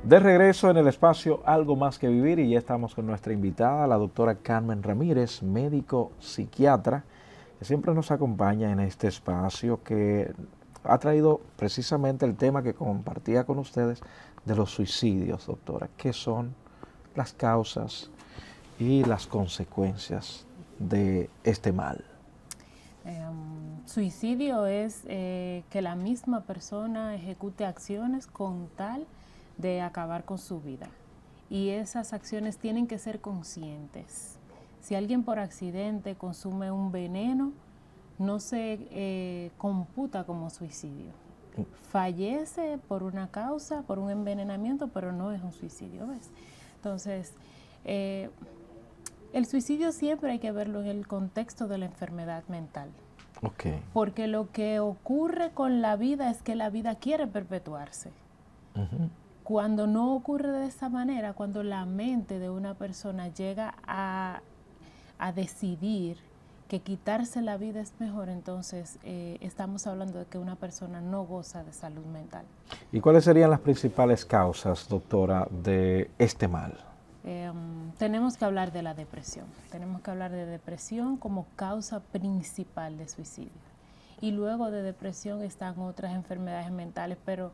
De regreso en el espacio Algo Más que Vivir y ya estamos con nuestra invitada, la doctora Carmen Ramírez, médico psiquiatra, que siempre nos acompaña en este espacio, que ha traído precisamente el tema que compartía con ustedes de los suicidios, doctora. ¿Qué son las causas y las consecuencias de este mal? Suicidio es que la misma persona ejecute acciones con tal de acabar con su vida. Y esas acciones tienen que ser conscientes. Si alguien por accidente consume un veneno, no se computa como suicidio. Fallece por una causa, por un envenenamiento, pero no es un suicidio, ¿ves? Entonces, el suicidio siempre hay que verlo en el contexto de la enfermedad mental. Okay. Porque lo que ocurre con la vida es que la vida quiere perpetuarse. Cuando no ocurre de esa manera, cuando la mente de una persona llega a decidir que quitarse la vida es mejor, entonces estamos hablando de que una persona no goza de salud mental. ¿Y cuáles serían las principales causas, doctora, de este mal? Tenemos que hablar de la depresión. Tenemos que hablar de depresión como causa principal de suicidio. Y luego de depresión están otras enfermedades mentales, pero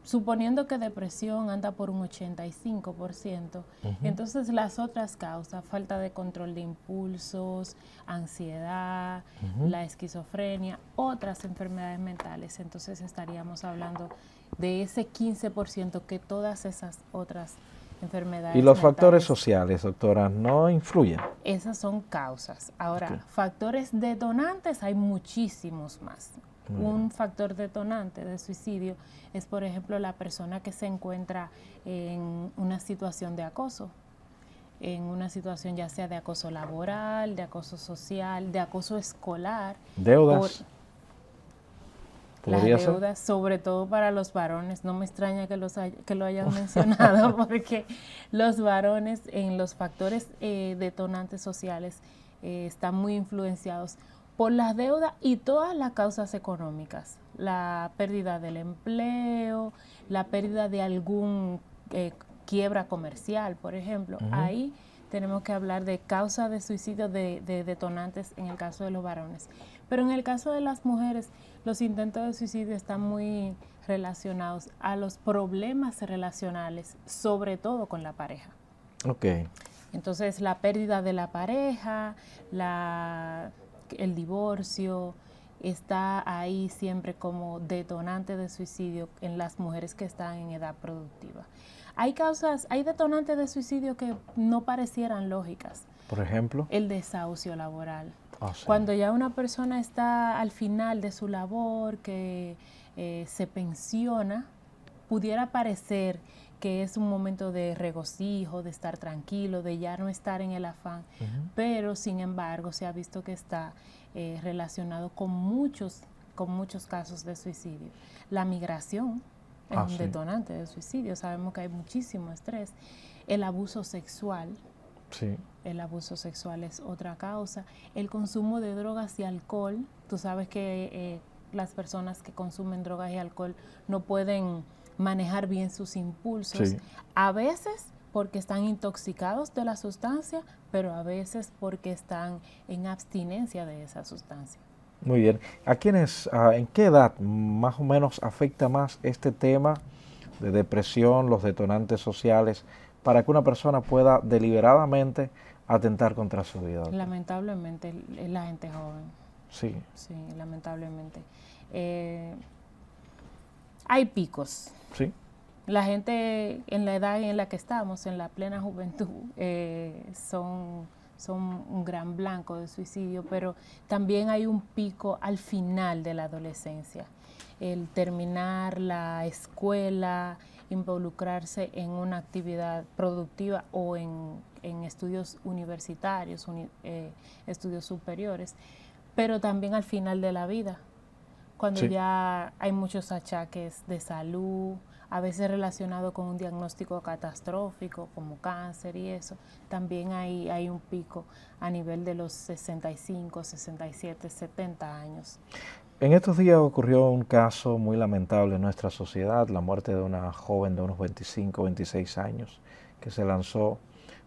suponiendo que depresión anda por un 85%, entonces las otras causas, falta de control de impulsos, ansiedad, la esquizofrenia, otras enfermedades mentales, entonces estaríamos hablando de ese 15% que todas esas otras enfermedades ¿Y los mentales, factores sociales, doctora, no influyen? esas son causas. Ahora, factores detonantes hay muchísimos más. Un factor detonante de suicidio es, por ejemplo, la persona que se encuentra en una situación de acoso, en una situación ya sea de acoso laboral, de acoso social, de acoso escolar. ¿Deudas? Las deudas, sobre todo para los varones, no me extraña que lo hayan mencionado, porque los varones en los factores detonantes sociales están muy influenciados por las deudas y todas las causas económicas, la pérdida del empleo, la pérdida de algún quiebra comercial, por ejemplo. Ahí tenemos que hablar de causas de suicidio, de detonantes en el caso de los varones. Pero en el caso de las mujeres, los intentos de suicidio están muy relacionados a los problemas relacionales, sobre todo con la pareja. Okay. Entonces, la pérdida de la pareja, el divorcio, está ahí siempre como detonante de suicidio en las mujeres que están en edad productiva. Hay detonantes de suicidio que no parecieran lógicas. Por ejemplo, el desahucio laboral. Sí. Cuando ya una persona está al final de su labor, que se pensiona, pudiera parecer que es un momento de regocijo, de estar tranquilo, de ya no estar en el afán, pero sin embargo se ha visto que está relacionado con muchos casos de suicidio. La migración es un detonante de suicidio, sabemos que hay muchísimo estrés. El abuso sexual. Sí. El abuso sexual es otra causa. El consumo de drogas y alcohol. Tú sabes que las personas que consumen drogas y alcohol no pueden manejar bien sus impulsos. Sí. A veces porque están intoxicados de la sustancia, pero a veces porque están en abstinencia de esa sustancia. Muy bien. ¿En qué edad más o menos afecta más este tema de depresión, los detonantes sociales, para que una persona pueda deliberadamente atentar contra su vida? Lamentablemente, es la gente joven. Sí. Sí, lamentablemente. Hay picos. Sí. La gente en la edad en la que estamos, en la plena juventud, son un gran blanco de suicidio, pero también hay un pico al final de la adolescencia. El terminar la escuela, involucrarse en una actividad productiva o en estudios universitarios, estudios superiores, pero también al final de la vida, cuando ya hay muchos achaques de salud, a veces relacionado con un diagnóstico catastrófico como cáncer y eso. También hay un pico a nivel de los 65, 67, 70 años. En estos días ocurrió un caso muy lamentable en nuestra sociedad, la muerte de una joven de unos 25, 26 años, que se lanzó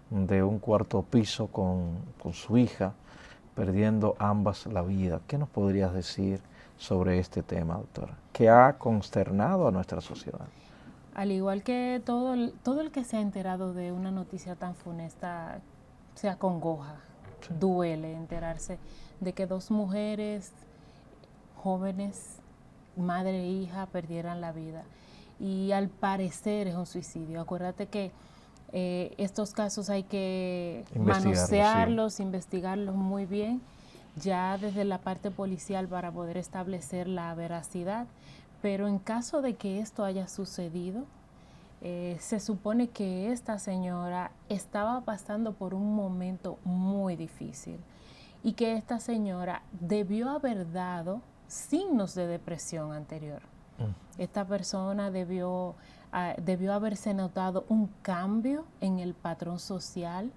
de un cuarto piso con su hija, perdiendo ambas la vida. ¿Qué nos podrías decir sobre este tema, doctora? ¿Qué ha consternado a nuestra sociedad? Al igual que todo el que se ha enterado de una noticia tan funesta, se acongoja, sí. Duele enterarse de que dos mujeres jóvenes, madre e hija, perdieran la vida. Y al parecer es un suicidio. Acuérdate que estos casos hay que manosearlos, sí. Investigarlos muy bien, ya desde la parte policial para poder establecer la veracidad. Pero en caso de que esto haya sucedido, se supone que esta señora estaba pasando por un momento muy difícil y que esta señora debió haber dado signos de depresión anterior. Esta persona debió haberse notado un cambio en el patrón social,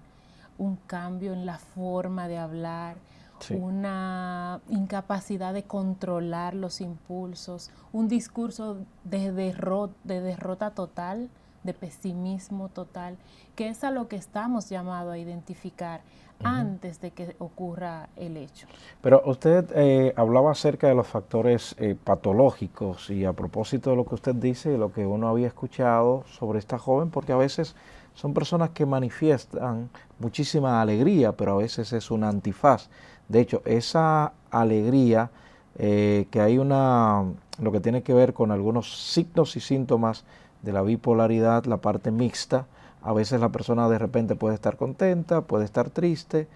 un cambio en la forma de hablar, sí. Una incapacidad de controlar los impulsos, un discurso de derrota total, de pesimismo total, que es a lo que estamos llamados a identificar antes de que ocurra el hecho. Pero usted hablaba acerca de los factores patológicos, y a propósito de lo que usted dice, lo que uno había escuchado sobre esta joven, porque a veces son personas que manifiestan muchísima alegría, pero a veces es una antifaz. De hecho, esa alegría, que hay lo que tiene que ver con algunos signos y síntomas de la bipolaridad, la parte mixta. A veces la persona de repente puede estar contenta, puede estar triste,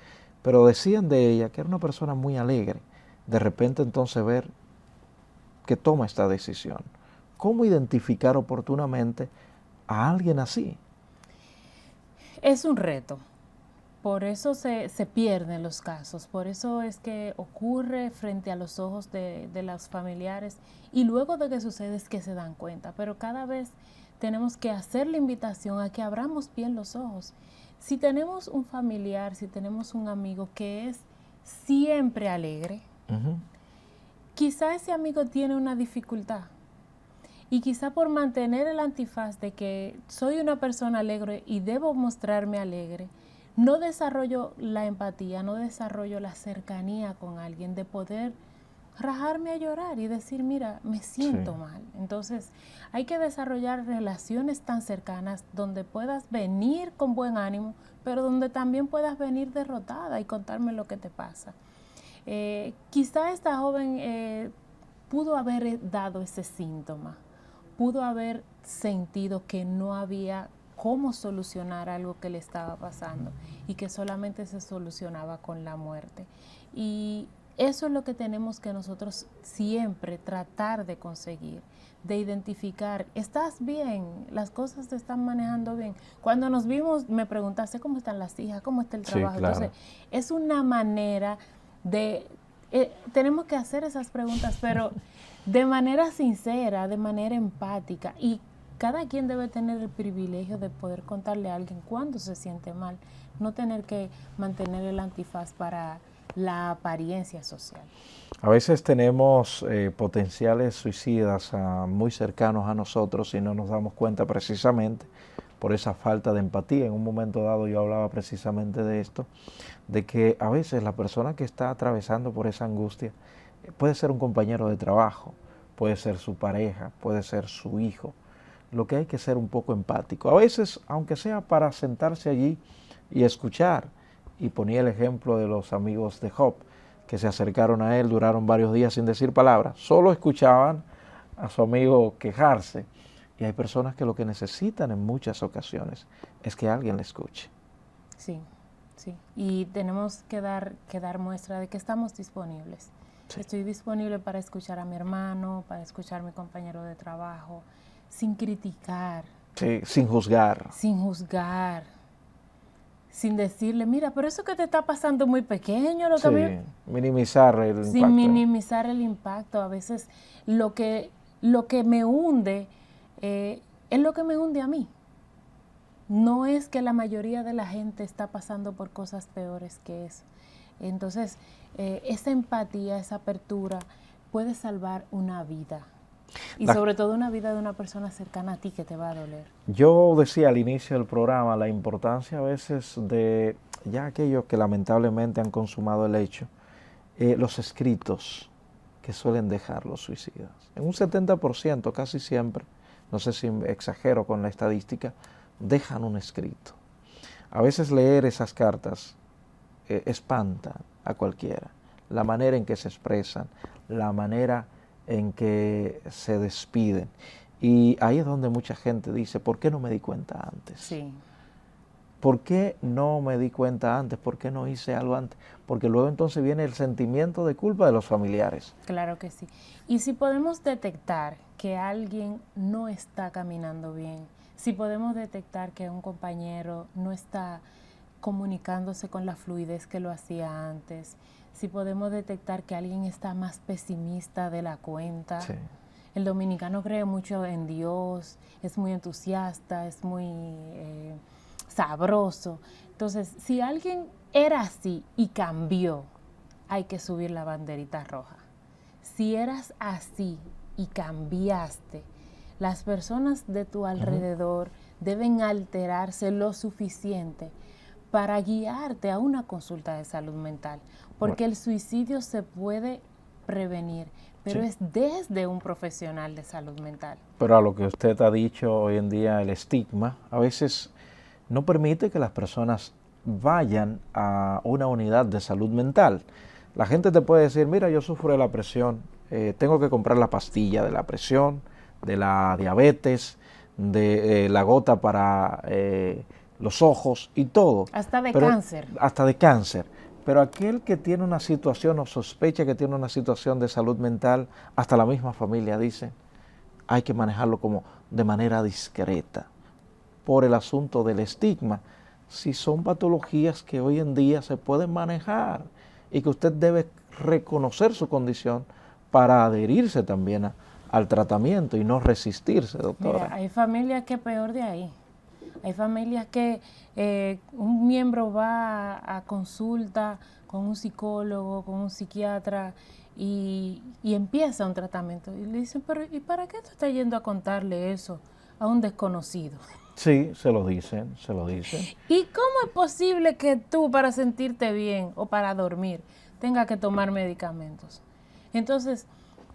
pero decían de ella que era una persona muy alegre. De repente entonces ver que toma esta decisión. ¿Cómo identificar oportunamente a alguien así? Es un reto. Por eso se pierden los casos, por eso es que ocurre frente a los ojos de los familiares y luego de que sucede es que se dan cuenta, pero cada vez tenemos que hacer la invitación a que abramos bien los ojos. Si tenemos un familiar, si tenemos un amigo que es siempre alegre, quizá ese amigo tiene una dificultad y quizá por mantener el antifaz de que soy una persona alegre y debo mostrarme alegre, no desarrollo la empatía, no desarrollo la cercanía con alguien, de poder rajarme a llorar y decir, mira, me siento mal. Entonces, hay que desarrollar relaciones tan cercanas donde puedas venir con buen ánimo, pero donde también puedas venir derrotada y contarme lo que te pasa. Quizá esta joven pudo haber dado ese síntoma, pudo haber sentido que no había cómo solucionar algo que le estaba pasando y que solamente se solucionaba con la muerte. Y eso es lo que tenemos que nosotros siempre tratar de conseguir, de identificar, ¿estás bien? ¿Las cosas te están manejando bien? Cuando nos vimos me preguntaste cómo están las hijas, cómo está el trabajo. Sí, claro. Entonces, es una manera de, tenemos que hacer esas preguntas, pero de manera sincera, de manera empática, y cada quien debe tener el privilegio de poder contarle a alguien cuando se siente mal, no tener que mantener el antifaz para la apariencia social. A veces tenemos potenciales suicidas muy cercanos a nosotros y no nos damos cuenta precisamente por esa falta de empatía. En un momento dado yo hablaba precisamente de esto, de que a veces la persona que está atravesando por esa angustia puede ser un compañero de trabajo, puede ser su pareja, puede ser su hijo. Lo que hay que ser un poco empático. A veces, aunque sea para sentarse allí y escuchar. Y ponía el ejemplo de los amigos de Job, que se acercaron a él, duraron varios días sin decir palabras. Solo escuchaban a su amigo quejarse. Y hay personas que lo que necesitan en muchas ocasiones es que alguien le escuche. Sí, sí. Y tenemos que dar muestra de que estamos disponibles. Sí. Estoy disponible para escuchar a mi hermano, para escuchar a mi compañero de trabajo, sin criticar. Sí, sin juzgar. Sin juzgar. Sin decirle, mira, pero eso que te está pasando es muy pequeño. Minimizar el impacto. Sin minimizar el impacto. A veces lo que me hunde es lo que me hunde a mí. No es que la mayoría de la gente está pasando por cosas peores que eso. Entonces, esa empatía, esa apertura puede salvar una vida. Y sobre todo una vida de una persona cercana a ti que te va a doler. Yo decía al inicio del programa la importancia a veces de ya aquellos que lamentablemente han consumado el hecho, los escritos que suelen dejar los suicidas. En un 70%, casi siempre, no sé si exagero con la estadística, dejan un escrito. A veces leer esas cartas espanta a cualquiera. La manera en que se expresan, la manera en que se despiden. Y ahí es donde mucha gente dice, ¿por qué no me di cuenta antes? Sí. ¿Por qué no me di cuenta antes? ¿Por qué no hice algo antes? Porque luego entonces viene el sentimiento de culpa de los familiares. Claro que sí. Y si podemos detectar que alguien no está caminando bien, si podemos detectar que un compañero no está comunicándose con la fluidez que lo hacía antes, si podemos detectar que alguien está más pesimista de la cuenta. Sí. El dominicano cree mucho en Dios, es muy entusiasta, es muy sabroso. Entonces, si alguien era así y cambió, hay que subir la banderita roja. Si eras así y cambiaste, las personas de tu alrededor deben alterarse lo suficiente para guiarte a una consulta de salud mental, porque el suicidio se puede prevenir, pero es desde un profesional de salud mental. Pero a lo que usted ha dicho hoy en día, el estigma, a veces no permite que las personas vayan a una unidad de salud mental. La gente te puede decir, mira, yo sufro de la presión, tengo que comprar la pastilla de la presión, de la diabetes, de la gota para los ojos y todo. Hasta de cáncer. Hasta de cáncer. Pero aquel que tiene una situación o sospecha que tiene una situación de salud mental, hasta la misma familia dice, hay que manejarlo como de manera discreta, por el asunto del estigma. Si son patologías que hoy en día se pueden manejar y que usted debe reconocer su condición para adherirse también al tratamiento y no resistirse, doctora. Mira, hay familias que peor de ahí. Hay familias que un miembro va a consulta con un psicólogo, con un psiquiatra y empieza un tratamiento. Y le dicen, pero ¿y para qué tú estás yendo a contarle eso a un desconocido? Sí, se lo dicen, se lo dicen. ¿Y cómo es posible que tú para sentirte bien o para dormir tengas que tomar medicamentos? Entonces,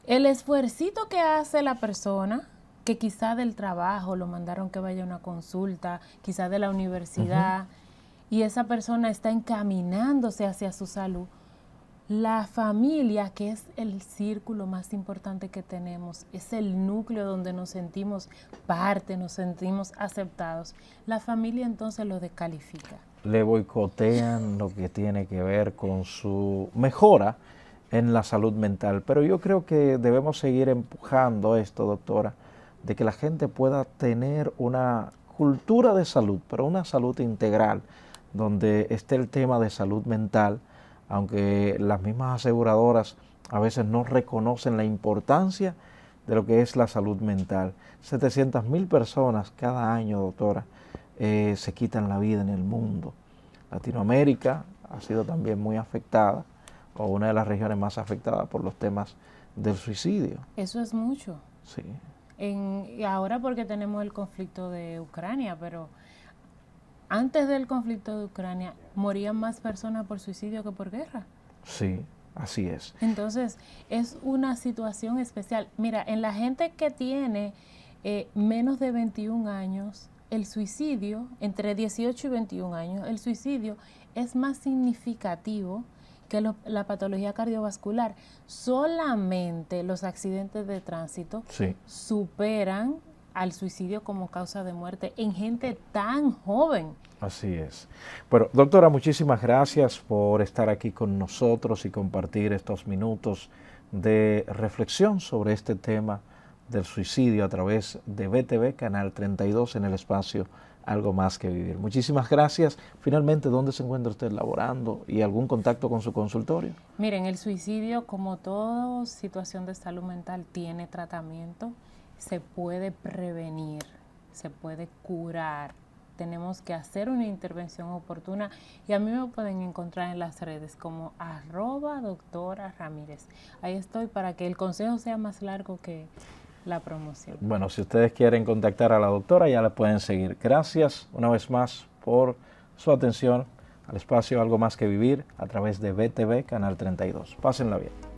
el esfuercito que hace la persona, que quizá del trabajo lo mandaron que vaya a una consulta, quizá de la universidad, y esa persona está encaminándose hacia su salud, la familia, que es el círculo más importante que tenemos, es el núcleo donde nos sentimos parte, nos sentimos aceptados, la familia entonces lo descalifica. Le boicotean lo que tiene que ver con su mejora en la salud mental, pero yo creo que debemos seguir empujando esto, doctora, de que la gente pueda tener una cultura de salud, pero una salud integral, donde esté el tema de salud mental, aunque las mismas aseguradoras a veces no reconocen la importancia de lo que es la salud mental. 700,000 personas cada año, doctora, se quitan la vida en el mundo. Latinoamérica ha sido también muy afectada, o una de las regiones más afectadas por los temas del suicidio. Eso es mucho. Sí. Y ahora porque tenemos el conflicto de Ucrania, pero antes del conflicto de Ucrania morían más personas por suicidio que por guerra. Sí, así es. Entonces, es una situación especial. Mira, en la gente que tiene menos de 21 años, el suicidio, entre 18 y 21 años, el suicidio es más significativo que la patología cardiovascular. Solamente los accidentes de tránsito superan al suicidio como causa de muerte en gente tan joven. Así es. Bueno, doctora, muchísimas gracias por estar aquí con nosotros y compartir estos minutos de reflexión sobre este tema del suicidio a través de BTV, Canal 32, en el espacio Algo Más que Vivir. Muchísimas gracias. Finalmente, ¿dónde se encuentra usted laborando y algún contacto con su consultorio? Miren, el suicidio, como toda situación de salud mental, tiene tratamiento, se puede prevenir. se puede curar. Tenemos que hacer una intervención oportuna y a mí me pueden encontrar en las redes como @doctora Ramírez. Ahí estoy para que el consejo sea más largo que la promoción. Bueno, si ustedes quieren contactar a la doctora ya la pueden seguir. Gracias una vez más por su atención al espacio Algo Más que Vivir a través de BTV Canal 32. Pásenla bien.